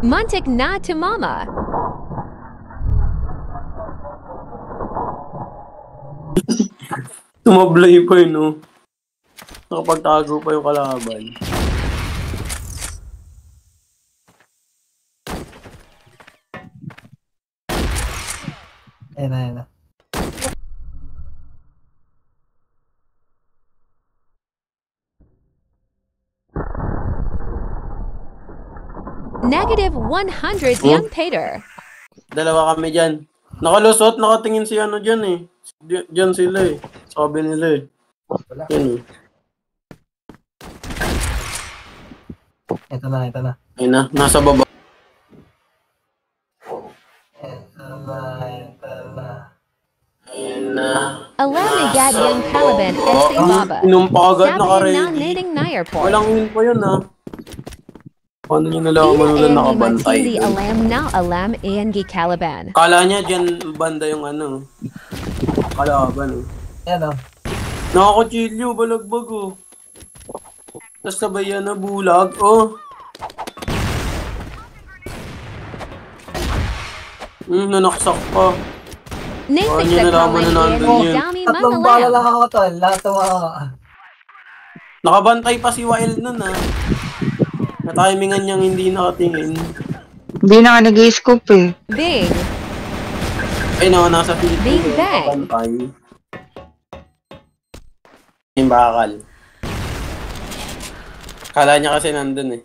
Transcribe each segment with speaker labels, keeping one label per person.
Speaker 1: Muntik na to mama.
Speaker 2: Tumablay pa yun, no? Nakapagtago pa yung kalaban.
Speaker 3: Ayan na, ayan na.
Speaker 1: -100 young Peter.
Speaker 2: Dalawa kami dyan. Nakalusot, nakatingin si ano dyan eh. Dyan sila eh. Sabi nila eh. Yan eh.
Speaker 3: Ito na, ito na.
Speaker 2: Ayun na, nasa baba.
Speaker 3: Ito na, ito na.
Speaker 2: Ayun na.
Speaker 1: Alam ni Gad young Caliban FC Baba.
Speaker 2: Inumpa agad,
Speaker 1: Sabi na
Speaker 2: naka-ready.
Speaker 1: nating Nayarport.
Speaker 2: Walang win pa yun ha. Paano nyo nalaman na nakabantay
Speaker 1: Hindi
Speaker 2: dun?
Speaker 1: alam na alam iyan gi Caliban.
Speaker 2: Kala niya dyan banda yung ano. Kalaban eh.
Speaker 3: Ayan o.
Speaker 2: Nakakachilyo, balagbag oh. Tapos sabay yan na bulag oh. Nanaksak pa.
Speaker 1: Nasik
Speaker 2: niya
Speaker 1: sa
Speaker 2: nalaman na
Speaker 1: Colin
Speaker 2: nandun
Speaker 1: iyan gi
Speaker 2: yun?
Speaker 1: Dami
Speaker 3: Tatlong bala
Speaker 1: Mamalam.
Speaker 3: lang ako tol. Lahat ng mga...
Speaker 2: Nakabantay pa si Wild nun ha. Natimingan niyang hindi nakatingin.
Speaker 4: Hindi na nga nag-i-scope eh.
Speaker 1: Big.
Speaker 2: Ay no, nasa feet.
Speaker 1: Big bang.
Speaker 2: Nakabantay. Yung bakal. Kala niya kasi nandun eh.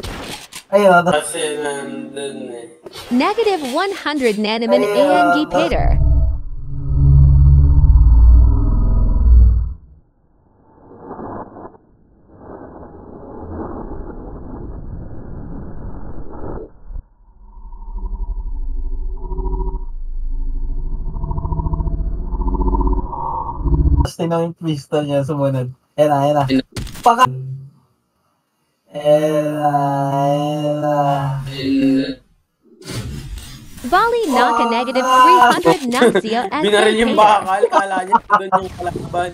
Speaker 3: Ayun,
Speaker 2: Kasi nandun eh.
Speaker 1: -100 na naman iyan gi Peter.
Speaker 3: tapos tinawin yung pistol niya sumunod. Ayan na, ayan na.
Speaker 2: Ayan
Speaker 3: Paka... Ayan na, ayan na.
Speaker 1: Volley knock a -300 Nazio as
Speaker 2: Binaril yung
Speaker 1: Peter.
Speaker 2: bakal, kala niya doon yung kalaban.